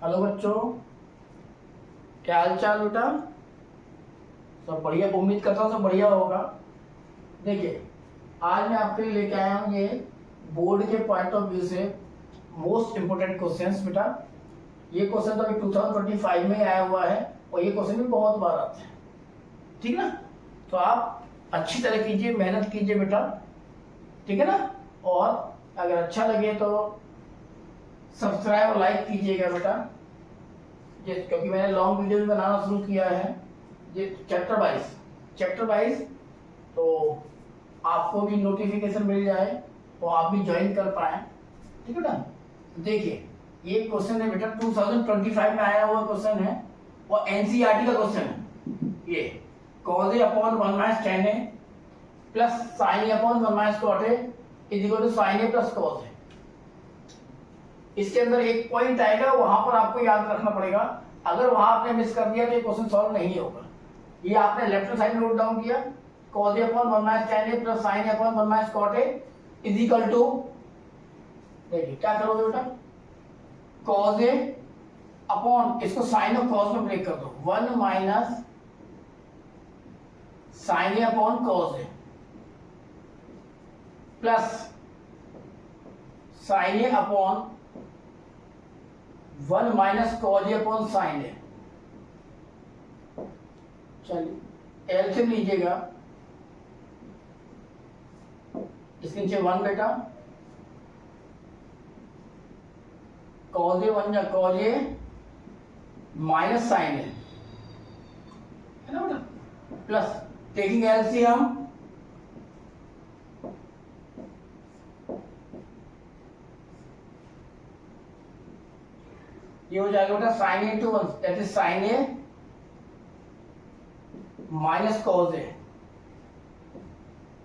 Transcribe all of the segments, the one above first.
Hello बच्चों, क्या हाल चाल बेटा। सब बढ़िया, उम्मीद करता हूँ सब बढ़िया होगा। देखिए, आज मैं आपके लिए लेके आया हूँ ये बोर्ड के पॉइंट ऑफ व्यू से मोस्ट इम्पोर्टेंट क्वेश्चंस बेटा। ये क्वेश्चन तो अभी 2025 में आया हुआ है और ये क्वेश्चन भी बहुत बार आते हैं, ठीक ना। तो आप अच्छी तरह कीजिए, मेहनत कीजिए बेटा, ठीक है ना। और अगर अच्छा लगे तो सब्सक्राइब और लाइक कीजिएगा बेटा, क्योंकि मैंने लॉन्ग वीडियो भी बनाना शुरू किया है ये चैप्टर वाइज, तो आपको भी नोटिफिकेशन मिल जाए और आप भी ज्वाइन कर पाए, ठीक है ना। देखिए, ये क्वेश्चन है बेटा 2025 में आया हुआ क्वेश्चन है और एनसीईआरटी का क्वेश्चन है। ये cos a upon 1 minus tan a plus sin a upon 1 minus cot a is equal to sin a plus cos a। इसके अंदर एक पॉइंट आएगा, वहां पर आपको याद रखना पड़ेगा। अगर वहां आपने मिस कर दिया तो ये क्वेश्चन सॉल्व नहीं होगा। ये आपने लेफ्ट साइड नोट डाउन किया, cos a upon 1 minus tan a plus sin a upon 1 minus cot a is equal to, देखिए क्या करोगे बेटा, cos a अपॉन इसको sin और cos में ब्रेक कर दो, 1 minus sin a upon cos a plus sin a upon 1 minus cos a upon sin a। चलिए एलसीएम लीजिएगा, इसके नीचे 1 बेटा, cos a 1 या cos a minus sin a, है ना बेटा, प्लस टेकिंग एलसीएम ये हो जाएगा बेटा sin a into 1 that is sin a minus cos a।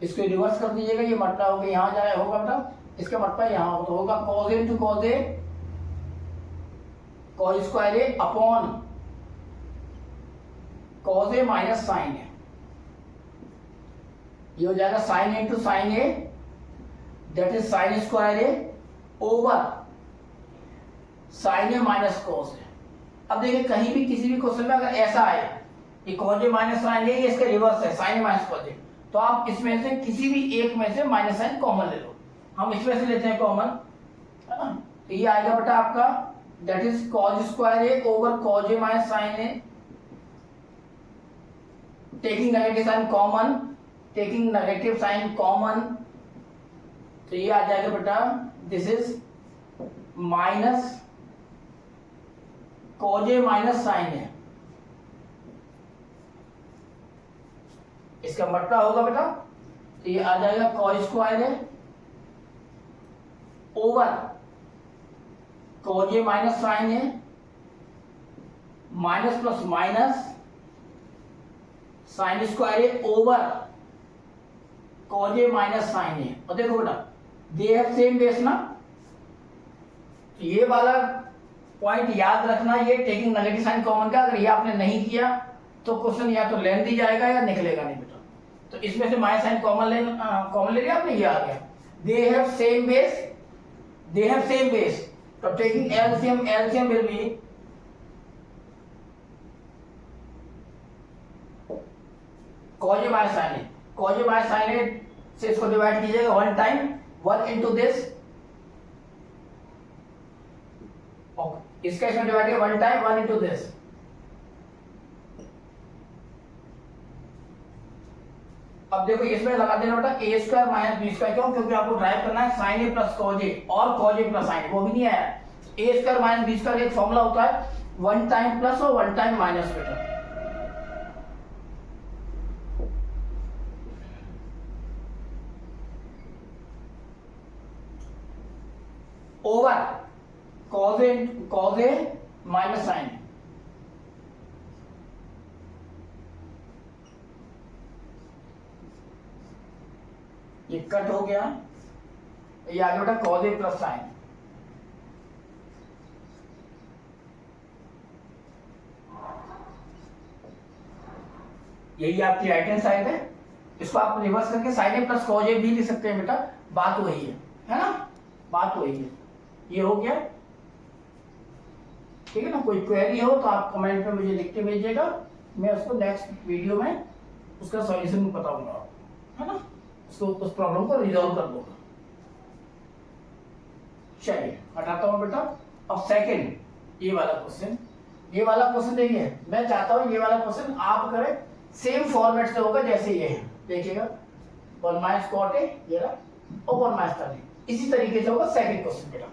इसको रिवर्स कर दीजिएगा, ये मट्टा होगा यहां जाए होगा बेटा, इसका मट्टा यहां होगा, तो होगा cos a into cos a cos square a upon cos a minus sin a। ये हो जाएगा sin a into sin a that is sin square a over sin a minus cos a। अब देखिए, कहीं भी किसी भी क्वेश्चन में अगर ऐसा आए कि cos a minus sin a, ये इसका रिवर्स है sin a minus cos a, तो आप इसमें से किसी भी एक में से माइनस साइन कॉमन ले लो। हम इसमें से लेते हैं कॉमन, है ना। तो ये आएगा बेटा आपका that is cos square a over cos a minus sin a, taking negative sign common, taking negative sign common, तो ये आ जाएगा बेटा this is minus cos a minus sin a। इसका मट्टा होगा बेटा, तो ये आ जाएगा cos square a over cos a minus sin a minus plus minus sin square a over cos a minus sin a। और देखो बेटा, दे हैव सेम बेस ना, तो ये वाला पॉइंट याद रखना, ये टेकिंग नेगेटिव साइन कॉमन का। अगर ये आपने नहीं किया तो क्वेश्चन या तो लेंथी जाएगा या निकलेगा नहीं बेटा। तो इसमें से माइनस साइन कॉमन ले लिया आपने, ये आ गया। दे हैव सेम बेस, तो taking LCM will be cos a minus sin a, cos a minus sin a से इसको डिवाइड कीजिएगा 1 टाइम 1 इंटू दिस, इसका इसमें डिवाइड किया 1 टाइम 1 इंटू दिस। अब देखो इसमें लगा देना बेटा a square minus b square, क्यों? क्योंकि आपको ड्राइव करना है sin a plus cos a और cos a plus sin a, वो भी नहीं आया। a square minus b square एक फॉर्मूला होता है 1 टाइम प्लस और 1 टाइम माइनस बेटा। Over cos a minus sin a। ये कट हो गया, ये आगे बेटा cos a प्लस sin। यही आपकी राइट हैंड साइड है, इसको आप रिवर्स करके sin a plus cos a भी लिख सकते हैं बेटा, बात वही है ना, बात वही है। ये हो गया। ठीक है ना। कोई क्वेरी हो तो आप कमेंट में मुझे लिख के भेजिएगा, मैं उसको नेक्स्ट वीडियो में उसका सॉल्यूशन बताऊंगा, है ना, उसको उस प्रॉब्लम को रिजॉल्व कर दूंगा। चलिए हटाता हूँ बेटा। अब सेकंड ये वाला क्वेश्चन, ये वाला क्वेश्चन देखिए, मैं चाहता हूँ ये वाला क्वेश्चन आप करें सेम फॉर्मेट से होगा जैसे ये है, देखिएगा 1 माइनस कॉट ए ये रहा और 1 माइनस tan ए, इसी तरीके से होगा सेकंड क्वेश्चन बेटा।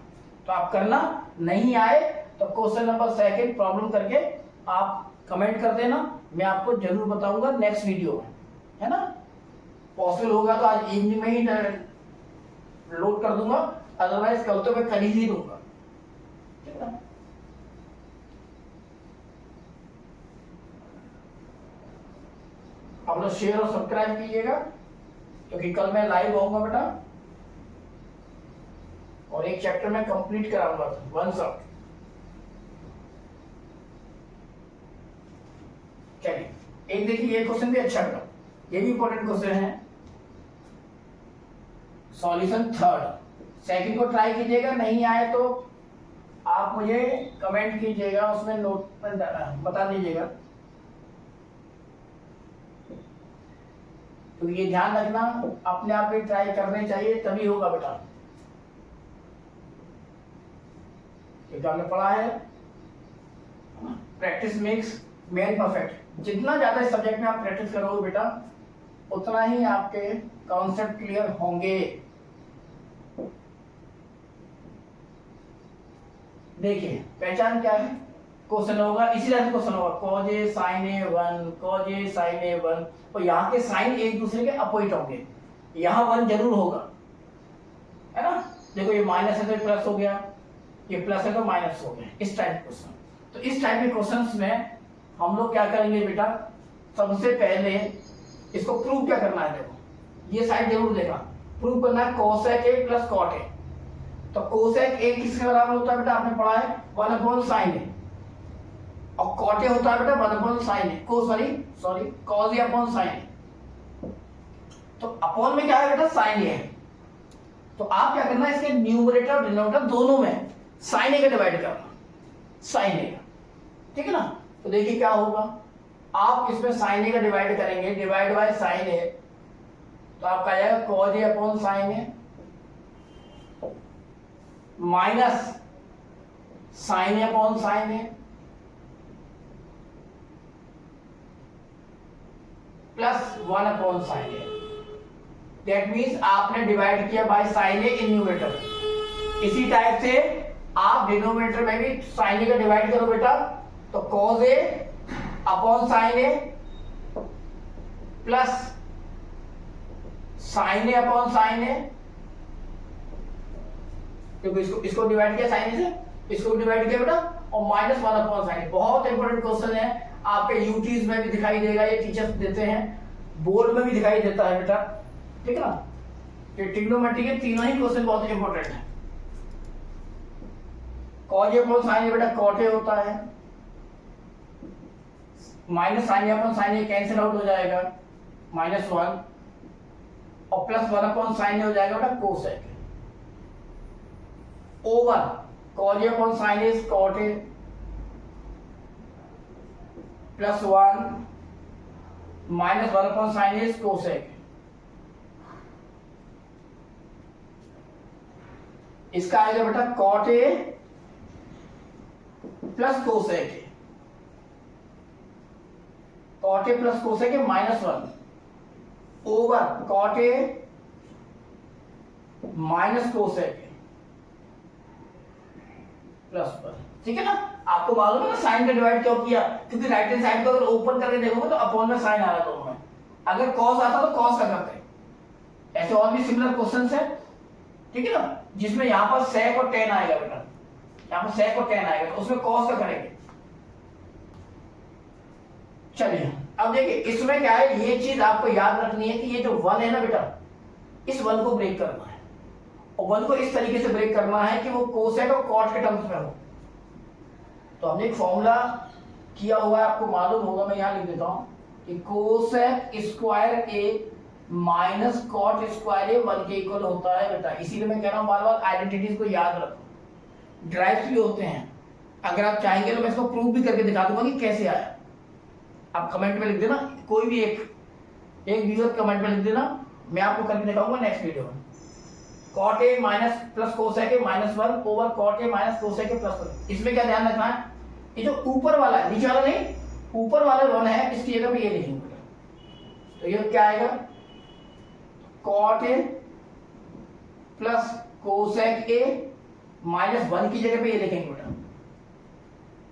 तो आप करना, नहीं आए तो क्वेश्चन नंबर सेकंड प्रॉब्लम करके आप कमेंट कर देना, मैं आपको जरूर बताऊंगा नेक्स्ट वीडियो में, है ना। पॉसिबल होगा तो आज इवनिंग में ही लोड कर दूंगा, अदरवाइज कल तो मैं कर ही दूंगा, ठीक है। आप लोग शेयर और सब्सक्राइब कीजिएगा क्योंकि कल मैं लाइव आऊंगा बेटा और एक चैप्टर में कंप्लीट कराऊंगा वन शॉट। चलिए एक देखिए, ये क्वेश्चन भी अच्छा बेटा, ये भी इंपॉर्टेंट क्वेश्चन है। सॉल्यूशन थर्ड, सेकंड को ट्राई कीजिएगा, नहीं आए तो आप मुझे कमेंट कीजिएगा, उसमें नोट बता दीजिएगा। तो ये ध्यान रखना, अपने आप भी ट्राई करने चाहिए तभी होगा बेटा। क्योंकि हमने पढ़ा है प्रैक्टिस मेक्स मैन परफेक्ट। जितना ज्यादा इस सब्जेक्ट में आप प्रैक्टिस करोगे बेटा, उतना ही आपके कॉन्सेप्ट क्लियर होंगे। देखिए पहचान क्या है, क्वेश्चन होगा इसी तरह से क्वेश्चन होगा cos a sin a 1 cos a sin a 1, और यहाँ के साइन एक दूसरे के अपोजिट होंगे, यहाँ 1 जरूर होगा, है ना। देखो ये माइनस है तो प्लस हो गया, ये प्लस है तो माइनस हो गया, इस टाइप क्वेश्चन। तो इस टाइप के क्वेश्चंस में हम लोग क्या करेंगे बेटा, सबसे पहले इसको प्रूव क्या करना है। देखो ये साइड जरूर देखा, प्रूव करना है cosec a plus cot a। तो cosec a किसके बराबर होता है बेटा, आपने पढ़ा है 1/sin a, और cot a होता है बेटा 1/sin a, cos a upon sin a। तो अपॉन में क्या है बेटा, sin a है। तो आप क्या करना है, इसके न्यूमरेटर और डिनोमिनेटर दोनों में sin a का डिवाइड करना, sin a का, ठीक है ना। तो देखिए क्या होगा, आप इसमें sin a का डिवाइड करेंगे, डिवाइड बाय sin a, तो आपका आ जाएगा cos a upon sin a minus sin a upon sin a plus 1 upon sin a। That means आपने डिवाइड किया by sin a in numerator. इसी टाइप से आप डिनोमिनेटर में भी sin a का डिवाइड करो बेटा, तो cos a upon sin a plus sin a upon sin a, क्योंकि इसको डिवाइड किया sin a से, इसको डिवाइड किया बेटा, और माइनस 1 अपॉन sin a। बहुत इंपॉर्टेंट क्वेश्चन है, आपके यूटीज में भी दिखाई देगा, ये टीचर्स देते हैं, बोर्ड में भी दिखाई देता है बेटा, ठीक है ना। ये ट्रिग्नोमेट्री के तीनों ही क्वेश्चन बहुत इंपॉर्टेंट है। cos a upon sin a बेटा cot a होता है, minus sin a upon sin a cancel out हो जाएगा, -1, और प्लस 1 अपॉन sin a हो जाएगा बेटा cosec, over cos a upon sin a cot a plus 1 minus 1 upon sin a cosec। इसका आएगा बेटा cot a plus cosec, cot a plus cosec -1 over cot a minus cosec plus 1, ठीक है ना। आपको मालूम है ना साइन का डिवाइड क्यों किया, क्योंकि राइट हैंड साइड को अगर ओपन करके देखोगे तो अपॉन में साइन आ रहा दोनों में, अगर cos आता तो cos का करते। ऐसे और भी सिमिलर क्वेश्चंस है, ठीक है ना, जिसमें यहाँ पर sec और tan आएगा बेटा, यहाँ पर sec और tan आएगा, तो उसमें cos का करेंगे। चलिए अब देखिए इसमें क्या है, ये चीज आपको याद रखनी है कि ये जो 1 है ना बेटा, इस 1 को ब्रेक करना है, और 1 को इस तरीके से ब्रेक करना है कि वो cosec और cot के टर्म्स में हो। तो हमने एक फॉर्मूला किया हुआ है, आपको मालूम होगा, मैं यहां लिख देता हूं कि cosec square a minus cot square a 1 के इक्वल होता है बेटा। इसीलिए मैं कह रहा हूं बार बार आइडेंटिटीज को याद रखो, ड्राइव्स भी होते हैं, अगर आप चाहेंगे तो मैं इसको प्रूव भी करके दिखा दूंगा कि कैसे आया। आप कमेंट में लिख देना, कोई भी एक व्यूअर कमेंट में लिख देना, मैं आपको करके दिखाऊंगा नेक्स्ट वीडियो में। Cot a minus plus cosec a minus 1 over cot a minus cosec A plus 1। इसमें क्या ध्यान रखना है, ये जो ऊपर वाला है, नीचे वाला नहीं, ऊपर वाला 1 है, इसकी जगह पे ये लिखेंगे। तो ये क्या आएगा, cot A plus cosec a minus 1 की जगह पे ये लिखेंगे बेटा,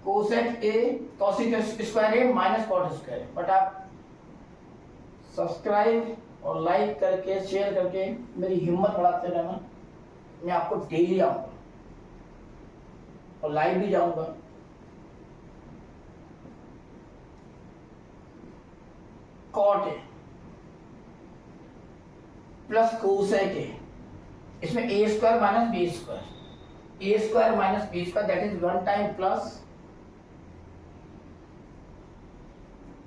cosec a cosec square a minus cot square. But आप सब्सक्राइब और लाइक करके शेयर करके मेरी हिम्मत बढ़ाते रहना। मैं आपको डेली आऊंगा और लाइव भी जाऊंगा। Cot A plus cosec A, इसमें A square minus B square, A square minus B square that is 1 time plus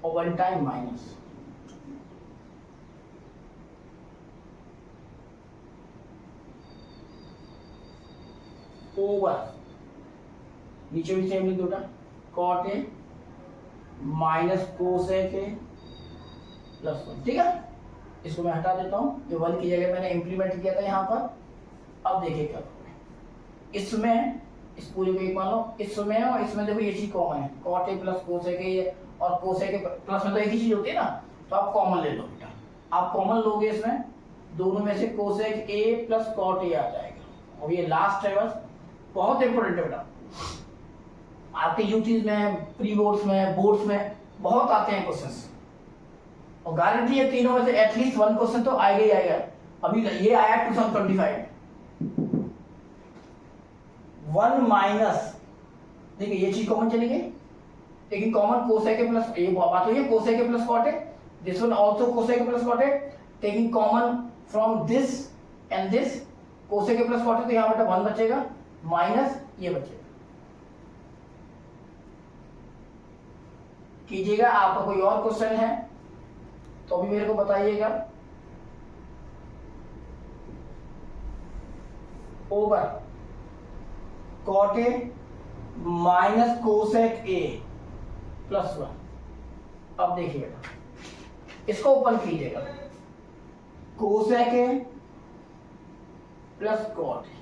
और 1 टाइम माइनस। ओवर नीचे भी सेम लिख दो, cot a minus cosec A plus 1। ठीक है, इसको मैं हटा देता हूं, जो 1 की जगह मैंने इंप्लीमेंट किया था यहां पर। अब देखिए क्या करोगे, इसमें इस पूरे को एक मान लो, इसमें और इसमें देखो ये चीज कॉमन है, cot A plus cosec a और कोसेक ए प्लस में तो एक ही चीज होती है ना, तो आप कॉमन ले लो बेटा। आप कॉमन लोगे इसमें, दोनों में से cosec A plus cot A आ जाएगा। और ये लास्ट है, बस बहुत इंपॉर्टेंट है बेटा, आपके यूटीज में, प्री बोर्ड्स में, बोर्ड्स में बहुत आते हैं क्वेश्चंस, और गारंटी है तीनों में से एटलीस्ट 1 क्वेश्चन तो आएगा ही आएगा। अभी ये आया 2025 1 माइनस, देखिए ये चीज कॉमन चली गई, लेकिन कॉमन कोसेक ए प्लस, ये बात हुई है cosec A plus cot a, this one also cosec A plus cot a, taking common from this and this, cosec A plus cot a, तो यहां बेटा 1 बचेगा माइनस ये बचेगा। कीजिएगा, आपका कोई और क्वेश्चन है तो अभी मेरे को बताइएगा। Over cot a minus cosec A plus 1। अब देखिएगा, इसको ओपन कीजिएगा, cosec A plus cot a.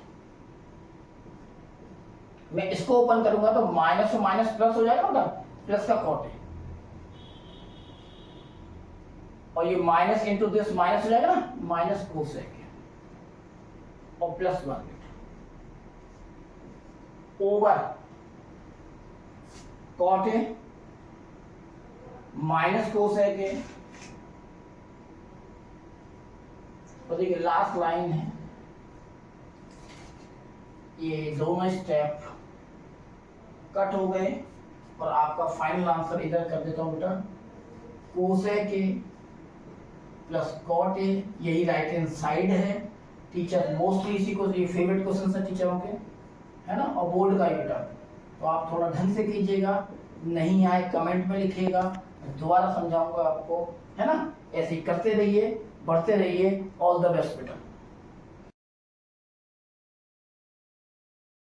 मैं इसको ओपन करूंगा तो माइनस और माइनस प्लस हो जाएगा ना, प्लस का कॉट ए, और ये माइनस इंटू दिस माइनस हो जाएगा ना, माइनस कोसेक और plus 1 over cot a minus cosec a. तो देखिए लास्ट लाइन है, ये दोनों स्टेप कट हो गए और आपका फाइनल आंसर इधर कर देता हूं बेटा, cosec A plus cot a, यही राइट हैंड साइड है। टीचर मोस्टली इसी को, ये फेवरेट क्वेश्चन है टीचरों के, है ना, और बोर्ड का ही बेटा। तो आप थोड़ा ढंग से कीजिएगा, नहीं आए कमेंट में लिखिएगा, दोबारा समझाऊंगा आपको, है ना। ऐसे ही करते रहिए, बढ़ते रहिए। ऑल द बेस्ट बेटा।